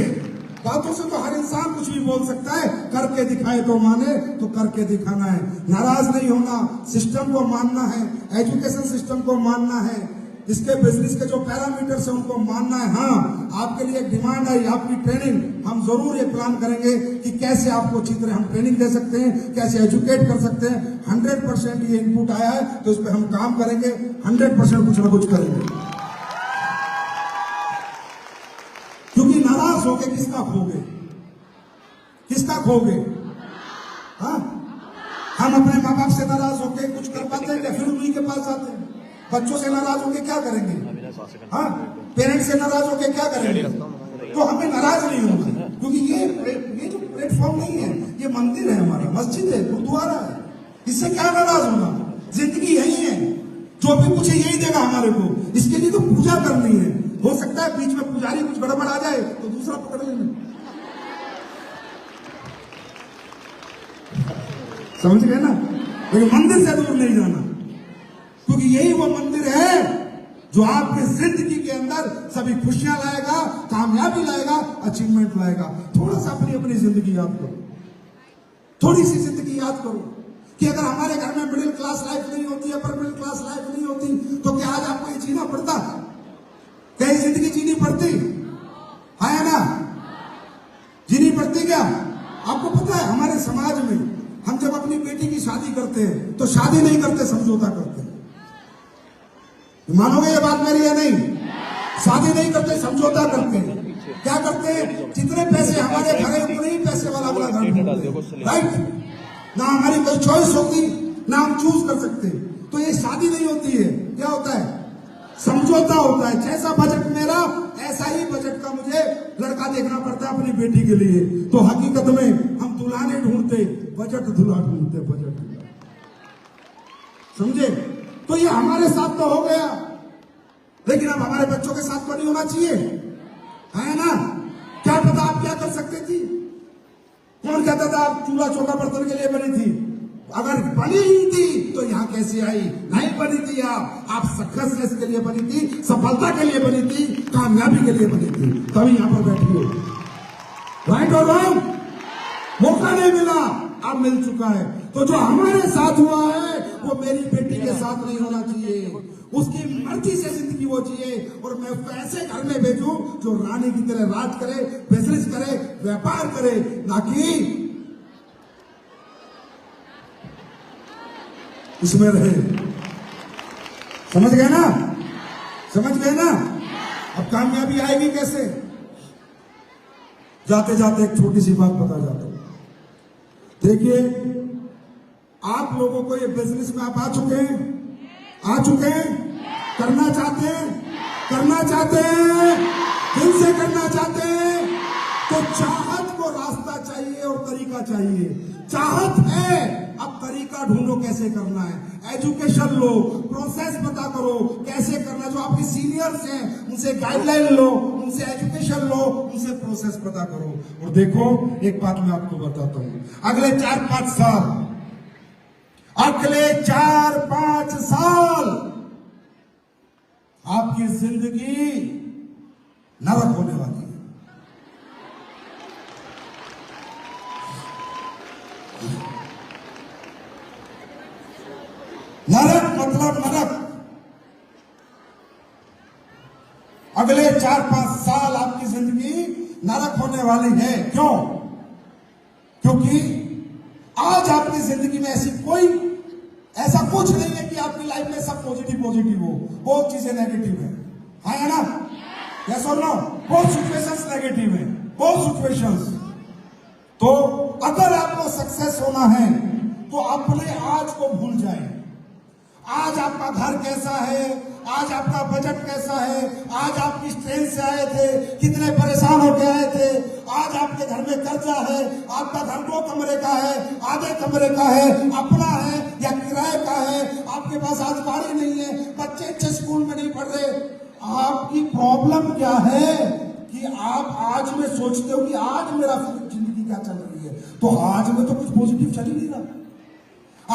बातों से तो हर इंसान कुछ भी बोल सकता है, करके दिखाए तो माने, तो करके दिखाना है। नाराज नहीं होना, सिस्टम को मानना है, एजुकेशन सिस्टम को मानना है, इसके बिजनेस के जो पैरामीटर्स हैं उनको मानना है। हाँ, आपके लिए एक डिमांड है, आपकी ट्रेनिंग, हम जरूर ये प्लान करेंगे कि कैसे आपको अच्छी तरह हम ट्रेनिंग दे सकते हैं, कैसे एजुकेट कर सकते हैं। 100% ये इनपुट आया है, तो इस पर हम काम करेंगे, 100% कुछ ना कुछ करेंगे। क्योंकि नाराज होके किसका खोगे, किसका खोगे? हाँ, हम अपने माँ बाप से नाराज होके कुछ कर पाते हैं, फिर उन्हीं के पास जाते हैं। बच्चों से नाराज होके क्या करेंगे? हाँ, पेरेंट्स से नाराज होके क्या करेंगे? तो हमें नाराज नहीं होना, क्योंकि ये जो प्लेटफॉर्म नहीं है, ये मंदिर है हमारा, मस्जिद है, गुरुद्वारा है। इससे क्या नाराज होना? जिंदगी यही है, जो भी कुछ है यही देगा हमारे को। इसके लिए तो पूजा करनी है। हो सकता है बीच में पुजारी कुछ गड़बड़ आ जाए तो दूसरा पकड़ लेना। समझ गए ना? लेकिन मंदिर से दूर नहीं जाना, क्योंकि यही वो मंदिर है जो आपके जिंदगी के अंदर सभी खुशियां लाएगा, कामयाबी लाएगा, अचीवमेंट लाएगा। थोड़ा सा अपनी अपनी जिंदगी याद करो, थोड़ी सी जिंदगी याद करो कि अगर हमारे घर में मिडिल क्लास लाइफ नहीं होती, अपर मिडिल क्लास लाइफ नहीं होती, तो क्या आज आपको ये जीना पड़ता? क्या ये जिंदगी जीनी पड़ती है ना? जीनी पड़ती क्या? आपको पता है, हमारे समाज में हम जब अपनी बेटी की शादी करते हैं तो शादी नहीं करते, समझौता करते हैं। मानोगे ये बात मेरी या नहीं? शादी नहीं करते, समझौता करते हैं। क्या करते हैं? जितने पैसे हमारे घर है उतने ही पैसे वाला घर ढूंढते हैं, राइट? ना हमारी कोई चॉइस होती, ना हम चूज कर सकते। तो ये शादी नहीं होती है, क्या होता है? समझौता होता है। जैसा बजट मेरा, ऐसा ही बजट का मुझे लड़का देखना पड़ता है अपनी बेटी के लिए। तो हकीकत में हम दुल्हने ढूंढते, बजट दूल्हा ढूंढते, बजट। समझे? तो ये हमारे साथ तो हो गया, लेकिन अब हमारे बच्चों के साथ तो नहीं होना चाहिए, है ना? क्या पता आप क्या कर सकते थी? कौन कहता था आप चूल्हा चौका बर्तन के लिए बनी थी? अगर बनी ही थी तो यहाँ कैसे आई? नहीं बनी थी। आप सक्सेसनेस के लिए बनी थी, सफलता के लिए बनी थी, कामयाबी के लिए बनी थी, तभी यहाँ पर बैठी हो। राइट और रॉन्ग? मौका नहीं मिला, अब मिल चुका है। तो जो हमारे साथ हुआ है वो मेरी बेटी के साथ नहीं होना चाहिए। उसकी मर्जी से जिंदगी वो जिए और मैं ऐसे घर में भेजूं जो रानी की तरह राज करे, बिजनेस करे, व्यापार करे, ना कि उसमें रहे। समझ गए ना? समझ गए ना? अब कामयाबी आएगी कैसे? जाते जाते एक छोटी सी बात बता जाता हूं। देखिए, आप लोगों को ये बिजनेस में आप आ चुके हैं, आ चुके हैं, करना चाहते हैं, करना चाहते हैं, दिल से करना चाहते हैं, तो चाहत को रास्ता चाहिए और तरीका चाहिए। चाहत है, अब तरीका ढूंढो कैसे करना है। एजुकेशन लो, प्रोसेस पता करो कैसे करना। जो आपके सीनियर्स हैं उनसे गाइडलाइन लो, उनसे एजुकेशन लो, उनसे प्रोसेस पता करो। और देखो, एक बात मैं आपको बताता हूं, अगले 4-5 साल, अगले 4-5 साल आपकी जिंदगी नरक होने वाली है। नरक मतलब नरक। अगले 4-5 साल आपकी जिंदगी नरक होने वाली है। क्यों? क्योंकि आज आपकी जिंदगी में ऐसा कुछ नहीं है कि आपकी लाइफ में सब पॉजिटिव हो। बहुत चीजें नेगेटिव है, है ना? यस और नो? बहुत सिचुएशंस नेगेटिव है, बहुत सिचुएशंस। तो अगर आपको सक्सेस होना है तो अपने आज को भूल जाएं। आज आपका घर कैसा है, आज आपका बजट कैसा है, आज आप किस ट्रेन से आए थे, कितने परेशान होके आए थे, आज आपके घर में कर्जा है, आपका घर 2 कमरे का है, आधे कमरे का है, अपना है या किराए का है, आपके पास आज गाड़ी नहीं है, बच्चे अच्छे स्कूल में नहीं पढ़ रहे। आपकी प्रॉब्लम क्या है कि आप आज में सोचते हो कि आज मेरा जिंदगी क्या चल रही है, तो आज में तो कुछ पॉजिटिव चल ही नहीं रहा।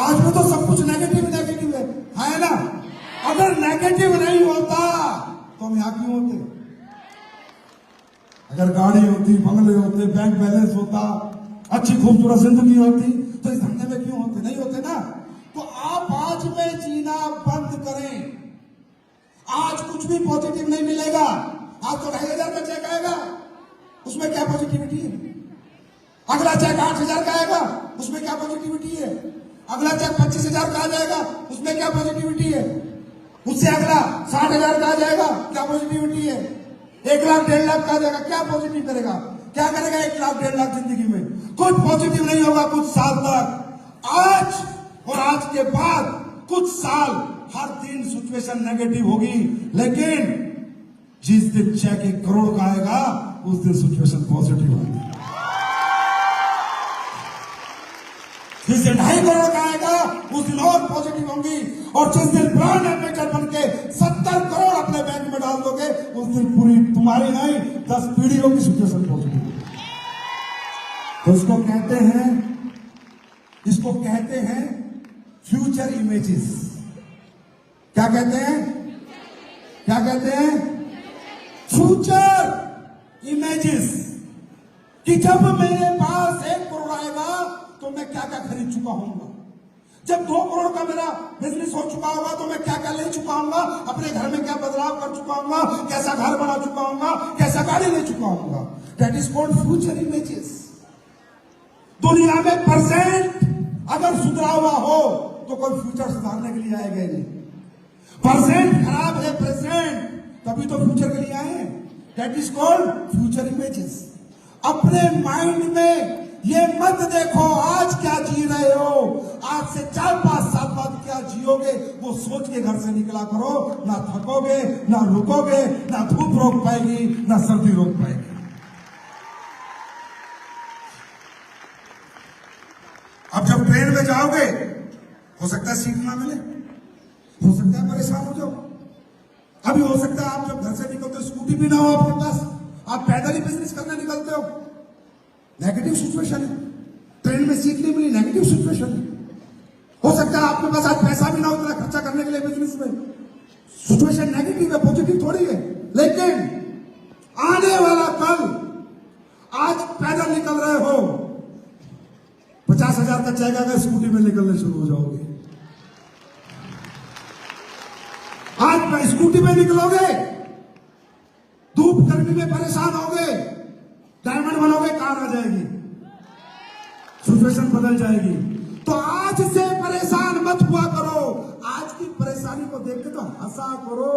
आज में तो सब कुछ नेगेटिव है ना? अगर नेगेटिव नहीं होता तो हम यहां क्यों होते? अगर गाड़ी होती, बंगले होते, बैंक बैलेंस होता, अच्छी खूबसूरत जिंदगी होती, तो इस धंधे में क्यों होते? नहीं होते ना। तो आप आज में जीना बंद करें। आज कुछ भी पॉजिटिव नहीं मिलेगा। आज तो 2,500 का चेक आएगा, उसमें क्या पॉजिटिविटी है? अगला चेक 8,000 का आएगा, उसमें क्या पॉजिटिविटी है? अगला चेक 25,000 का आ जाएगा, उसमें क्या पॉजिटिविटी है? उससे अगला 60,000 का आ जाएगा, क्या पॉजिटिविटी है? 1 लाख 1.5 लाख का आ जाएगा, क्या पॉजिटिव करेगा? क्या करेगा 1 लाख 1.5 लाख जिंदगी में? कुछ पॉजिटिव नहीं होगा कुछ साल तक। आज और आज के बाद कुछ साल हर दिन सिचुएशन नेगेटिव होगी, लेकिन जिस दिन चेक 1 करोड़ का आएगा उस दिन सिचुएशन पॉजिटिव होगी। जिस दिन 2.5 करोड़ का आएगा उस दिन और पॉजिटिव होंगी। और जिस दिन ब्रांड एम्बेसडर बन के 70 करोड़ अपने बैंक में डाल दोगे उस दिन पूरी तुम्हारी नहीं 10 पीढ़ियों की सिचुएशन पॉजिटिव होगी। तो इसको कहते हैं फ्यूचर इमेजेस। क्या कहते हैं? क्या कहते हैं? Future images. कि जब मेरे पास 1 करोड़ आएगा तो मैं क्या क्या खरीद चुका हूंगा, जब 2 करोड़ का मेरा बिजनेस हो चुका होगा तो मैं क्या क्या ले चुका हूंगा, अपने घर में क्या बदलाव कर चुका हूंगा, कैसा घर बना चुका हूंगा, कैसा गाड़ी ले चुका हूंगा। That is called future images. दुनिया में प्रेजेंट अगर सुधरा हुआ हो तो कोई फ्यूचर सुधारने के लिए आएगा नहीं। प्रेजेंट खराब है, प्रेजेंट, तभी तो फ्यूचर के लिए आए हैं। That is called future images. अपने माइंड में ये मत देखो आज क्या जी रहे हो, आज से 4-5 साल बाद क्या जियोगे, वो सोच के घर से निकला करो। ना थकोगे, ना रुकोगे, ना धूप रोक पाएगी, ना सर्दी रोक पाएगी। अब जब ट्रेन में जाओगे हो सकता है सीट ना मिले, हो सकता है परेशान हो जाओ, अभी हो सकता है आप जब घर से निकलते हो स्कूटी भी ना हो आपके पास, आप पैदल ही बिजनेस करने निकलते हो। नेगेटिव सिचुएशन है। ट्रेन में सीट नहीं मिली, नेगेटिव सिचुएशन है। सकता है आपके पास आज पैसा भी ना हो इतना खर्चा करने के लिए बिजनेस में, सिचुएशन नेगेटिव है, पॉजिटिव थोड़ी है, लेकिन आने वाला कल आज पैदल निकल रहे हो, 50,000 का चेक आएगा, स्कूटी में निकलने शुरू हो जाओगे। आज स्कूटी में निकलोगे, धूप गर्मी में परेशान होगे, डायमंड बनोगे, कार आ जाएगी, सिचुएशन बदल जाएगी। तो आज से परेशान मत हुआ करो, आज की परेशानी को देख के तो हंसा करो,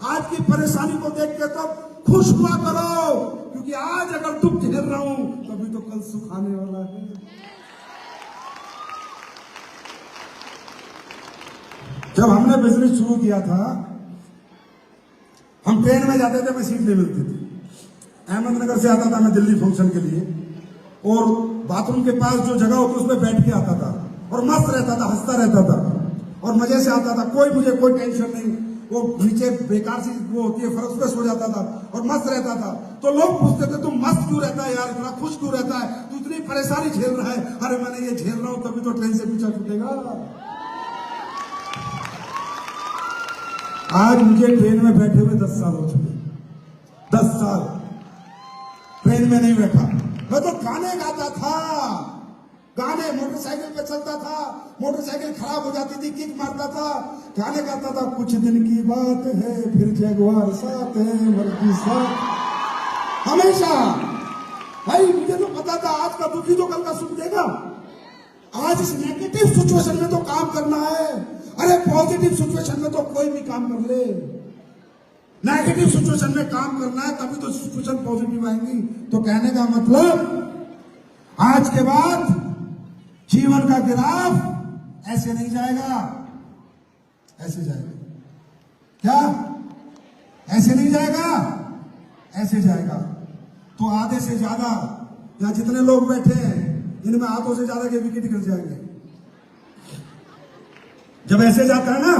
आज की परेशानी को देख के तो खुश हुआ करो, क्योंकि आज अगर दुख झेल रहा हूं तभी तो कल सुख आने वाला है। जब हमने बिजनेस शुरू किया था, हम ट्रेन में जाते थे, मैं सीट नहीं मिलती थी, अहमदनगर से आता था मैं दिल्ली फंक्शन के लिए, और बाथरूम के पास जो जगह होती उसमें बैठ के आता था और मस्त रहता था, हंसता रहता था और मजे से आता था, मुझे कोई टेंशन नहीं, वो नीचे बेकार सी वो होती है फर्श पे सो जाता था और मस्त रहता था। तो लोग पूछते थे तुम मस्त क्यों रहता है यार, इतना खुश क्यों रहता है, तू इतनी परेशानी झेल रहा है। अरे मैंने ये झेल रहा हूं तभी तो ट्रेन से पीछा छूटेगा। आज मुझे ट्रेन में बैठे हुए 10 साल हो चुके, 10 साल ट्रेन में नहीं बैठा, मैं तो गाने गाता था, गाने मोटरसाइकिल पे चलता था, मोटरसाइकिल खराब हो जाती थी, किक मारता था, गाने गाता था, कुछ दिन की बात है फिर जगवार साथ है वर्दी साथ, हमेशा। भाई मुझे तो पता था आज का दुखी तो कल का सुख देगा। आज इस नेगेटिव सिचुएशन में तो काम करना है, अरे पॉजिटिव सिचुएशन में तो कोई भी काम कर ले, नेगेटिव सिचुएशन में काम करना है तभी तो सिचुएशन पॉजिटिव आएंगी। तो कहने का मतलब आज के बाद जीवन का ग्राफ ऐसे नहीं जाएगा, ऐसे जाएगा। क्या? ऐसे नहीं जाएगा, ऐसे जाएगा। तो आधे से ज्यादा यहां जितने लोग बैठे हैं इनमें आधों से ज्यादा के विकेट गिर जाएंगे। जब ऐसे जाता है ना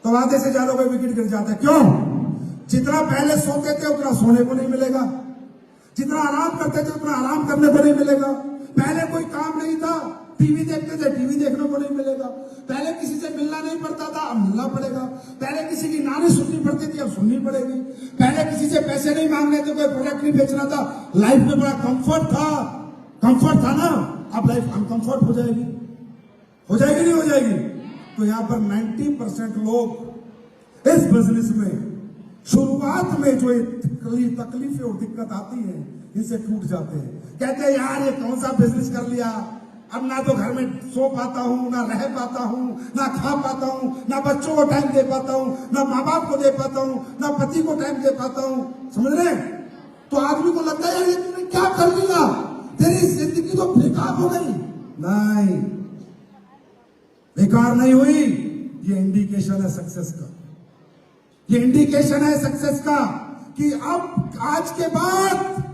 तो आधे से ज्यादा कोई विकेट गिर जाता है। क्यों? जितना पहले सोते थे उतना सोने को नहीं मिलेगा, जितना आराम करते थे उतना आराम करने को नहीं मिलेगा। पहले कोई काम नहीं था, टीवी देखते थे, टीवी देखने को नहीं मिलेगा। पहले किसी से मिलना नहीं पड़ता था, अब मिलना पड़ेगा। पहले किसी की नानी सुननी पड़ती थी, अब सुननी पड़ेगी। पहले किसी से पैसे नहीं मांगने थे, कोई प्रोडक्ट नहीं बेचना था, लाइफ में बड़ा कंफर्ट था ना। अब लाइफ अनकंफर्ट हो जाएगी, हो जाएगी नहीं हो जाएगी? तो यहाँ पर 90% लोग इस बिजनेस में शुरुआत में जो तकलीफें और दिक्कत आती है इनसे टूट जाते हैं। कहते हैं यार ये कौन सा बिजनेस कर लिया, अब ना तो घर में सो पाता हूँ, ना रह पाता हूँ, ना खा पाता हूँ, ना बच्चों को टाइम दे पाता हूँ, ना माँ बाप को दे पाता हूँ, ना पति को टाइम दे पाता हूँ। समझ रहे? तो आदमी को लगता है यार ये तूने क्या कर लिया, तेरी जिंदगी तो बेकार हो गई। नहीं, बेकार नहीं हुई, ये इंडिकेशन है सक्सेस का। ये इंडिकेशन है सक्सेस का कि अब आज के बाद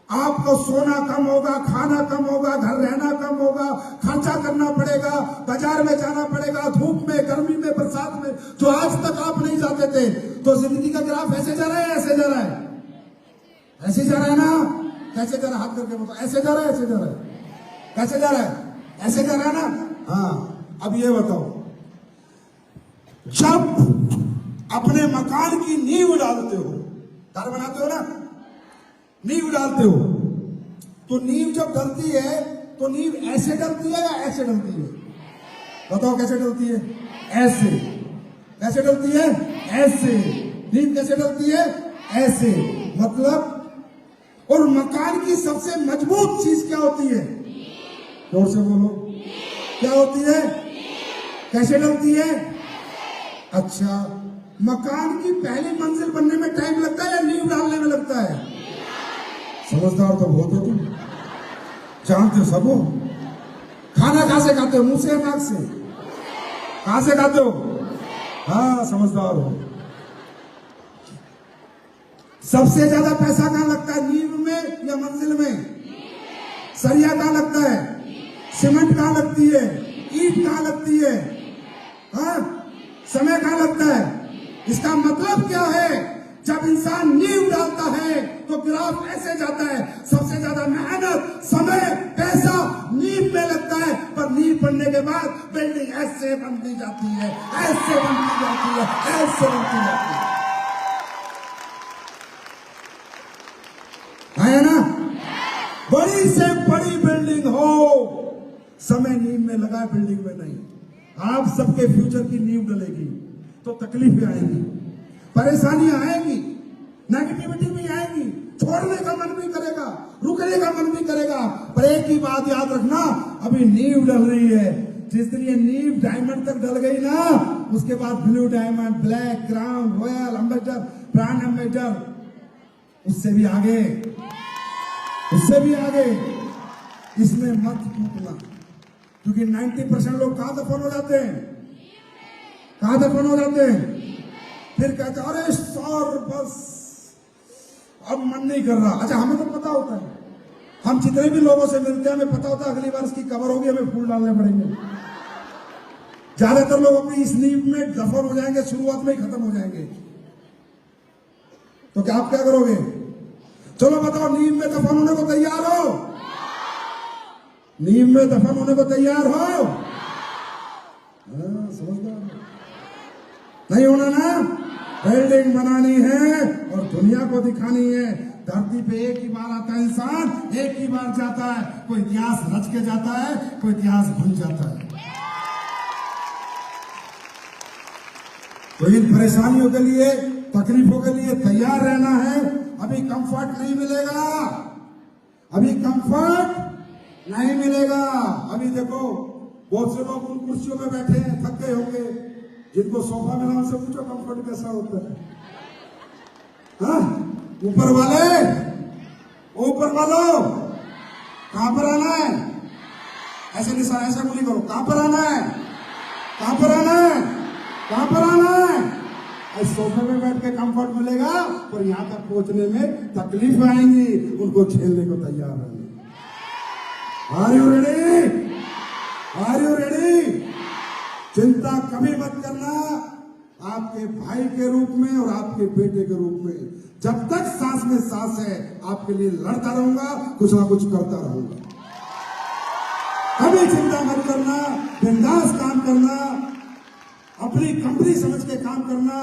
आपको सोना कम होगा, खाना कम होगा, घर रहना कम होगा, खर्चा करना पड़ेगा, बाजार में जाना पड़ेगा, धूप में, गर्मी में, बरसात में, जो आज तक आप नहीं जाते थे। तो जिंदगी का ग्राफ ऐसे जा रहा है, ऐसे जा रहा है, ऐसे जा रहा है ना? कैसे जा रहा है? हाथ करके बताओ, ऐसे जा रहा है, ऐसे जा रहा है, कैसे जा रहा है? ऐसे जा रहा है ना? हाँ, अब ये बताओ, जब अपने मकान की नींव डालते हो, घर बनाते हो ना, नींव डालते हो, तो नींव जब डलती है तो नींव ऐसे डलती है या ऐसे डलती है? बताओ कैसे डलती है? ऐसे। कैसे डलती है? ऐसे। नींव कैसे डलती है? ऐसे। मतलब, और मकान की सबसे मजबूत चीज क्या होती है? जोर से बोलो, क्या होती है? कैसे डलती है? अच्छा, मकान की पहली मंजिल बनने में टाइम लगता है या नींव डालने में लगता है? समझदार तो बहुत हो तुम, जानते हो सब हो। खाना कहां से खाते हो? मुंह से या नाक से? कहां से खाते हो? हाँ, समझदार हो। सबसे ज्यादा पैसा कहां लगता है, नींव में या मंजिल में? सरिया कहां लगता है? सीमेंट कहां लगती है? ईंट कहां लगती है? हाँ, समय कहां लगता है? इसका मतलब क्या है? जब इंसान नींव डालता है तो ग्राफ ऐसे जाता है। सबसे ज्यादा मेहनत, समय, पैसा नींव में लगता है, पर नींव पड़ने के बाद ऐसे बनती जाती है, ऐसे बनती जाती है, ऐसे बनती जाती है ना? बड़ी से बड़ी बिल्डिंग हो, समय नींव में लगा, बिल्डिंग में नहीं। आप सबके फ्यूचर की नींव डलेगी तो तकलीफें आएंगी, परेशानियां आएंगी, नेगेटिविटी भी आएगी, छोड़ने का मन भी करेगा, रुकने का मन भी करेगा। पर एक ही बात याद रखना, अभी नींव डल रही है। जिस दिन ये नींव डायमंड तक डल गई ना, उसके बाद blue diamond, black, crown, royal, ambassador, brand ambassador, उससे भी आगे, उससे भी आगे। इसमें मत टूटना, क्योंकि 90% लोग कहां दफन हो जाते हैं, कहां दफन हो जाते हैं? फिर कहते अरे सर बस अब मन नहीं कर रहा। अच्छा, हमें तो पता होता है, हम जितने भी लोगों से मिलते हैं हमें पता होता है अगली बार इसकी कवर होगी, हमें फूल डालने पड़ेंगे। ज्यादातर लोग अपनी इस नींव में दफन हो जाएंगे, शुरुआत में ही खत्म हो जाएंगे। तो क्या आप क्या करोगे? चलो बताओ, नींव में दफन होने को तैयार हो? नींव में दफन होने को तैयार हो? समझदार नहीं होना ना? बिल्डिंग बनानी है और दुनिया को दिखानी है। धरती पे एक ही बार आता है इंसान, एक ही बार जाता है। कोई इतिहास रच के जाता है, कोई इतिहास भूल जाता है। तो इन परेशानियों के लिए, तकलीफों के लिए तैयार रहना है। अभी कंफर्ट नहीं मिलेगा, अभी कंफर्ट नहीं मिलेगा। अभी देखो, बहुत से लोग उन कुर्सियों में बैठे हैं, थक गए होंगे। जिनको सोफा मिला उनसे पूछो कंफर्ट कैसा होता है। हाँ, ऊपर वाले, ऊपर वालों, कहां पर आना है? ऐसे नहीं सर, ऐसा नहीं करो। कहां पर आना है? कहां पर आना है? कहां पर आना है? सोफे में बैठ के कंफर्ट मिलेगा, और यहां तक पहुंचने में तकलीफ आएंगी। उनको झेलने को तैयार रहना। Are you ready? Are you ready? चिंता कभी मत करना। आपके भाई के रूप में और आपके बेटे के रूप में, जब तक सांस में सांस है, आपके लिए लड़ता रहूंगा, कुछ ना कुछ करता रहूंगा। कभी चिंता मत करना, बिंदास काम करना, अपनी कंपनी समझ के काम करना,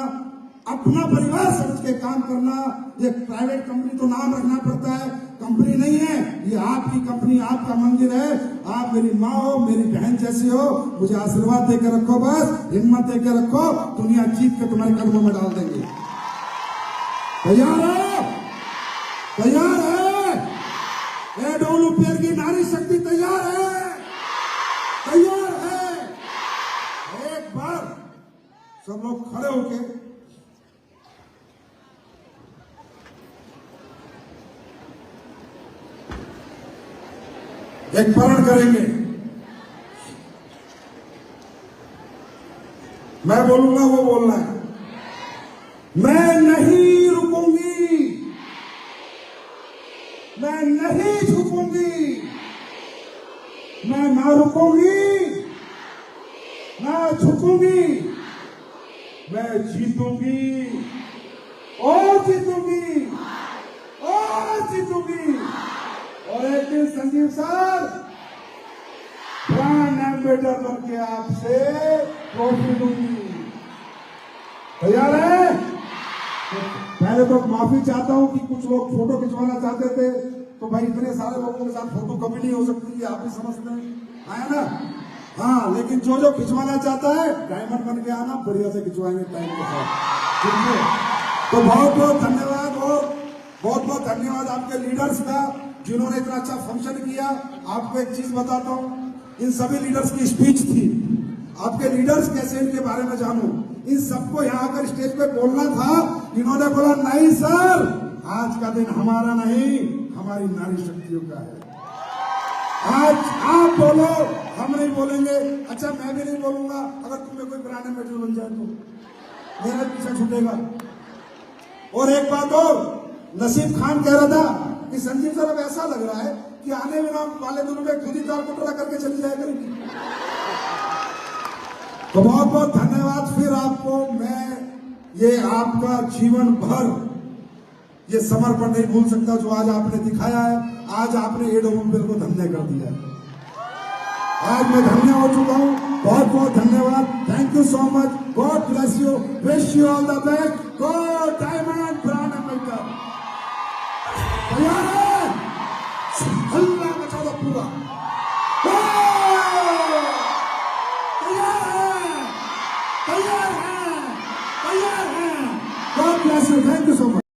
अपना परिवार समझ के काम करना। ये प्राइवेट कंपनी तो नाम रखना पड़ता है, कंपनी नहीं है ये, आपकी कंपनी, आपका मंदिर है। आप मेरी माँ हो, मेरी बहन जैसी हो, मुझे आशीर्वाद देकर रखो, बस हिम्मत देकर रखो। दुनिया जीत के तुम्हारे कदमों में डाल देंगे। तैयार है? तैयार है? ये डोलू पेड़ की नारी शक्ति तैयार है? तैयार है? एक बार सब लोग खड़े होके एक प्रण करेंगे। मैं बोलूंगा, वो बोलना है। मैं नहीं रुकूंगी, मैं नहीं झुकूंगी, मैं ना रुकूंगी, ना झुकूंगी, मैं जीतूंगी और जीतूंगी और जीतूंगी। और एक दिन संजीव सर ब्रांड एम्बेसडर बन के आपसे ट्रॉफी दूंगी। तैयार है? तो पहले तो माफी चाहता हूं कि कुछ लोग फोटो खिंचवाना चाहते थे, तो भाई इतने सारे लोगों के साथ फोटो कभी नहीं हो सकती, आप भी समझते हैं, आया ना? हाँ, लेकिन जो खिंचवाना चाहता है डायमंड बन के आना, बढ़िया से खिंचवाएंगे टाइम के साथ, ठीक है? तो बहुत बहुत धन्यवाद, और बहुत बहुत धन्यवाद आपके लीडर्स का, जिन्होंने इतना अच्छा फंक्शन किया। आपको एक चीज बताता हूं, इन सभी लीडर्स की स्पीच थी। आपके लीडर्स कैसे, इनके बारे में जानूं। इन सबको यहाँ आकर स्टेज पे बोलना था, इन्होंने बोला नहीं सर, आज का दिन हमारा नहीं, हमारी नारी शक्तियों का है। आज आप बोलो, हम नहीं बोलेंगे। अच्छा, मैं भी नहीं बोलूंगा। अगर तुम्हें कोई ब्रांड एम्बेसडर बन जाए तो मेरा पीछा छूटेगा। और एक बात और, नसीब खान कह रहा था कि संजीव सर अब ऐसा लग रहा है कि आने वाले दिनों में खुद ही ताल कुटरा करके चली जाया करेंगी। तो बहुत बहुत धन्यवाद फिर आपको। मैं ये आपका जीवन भर ये समर्पण नहीं भूल सकता जो आज आपने दिखाया है। आज आपने एडोमोबाइल को धन्य कर दिया है। आज मैं धन्य हो चुका हूँ। बहुत बहुत धन्यवाद। Thank you so much. God bless you. Wish you all the best. God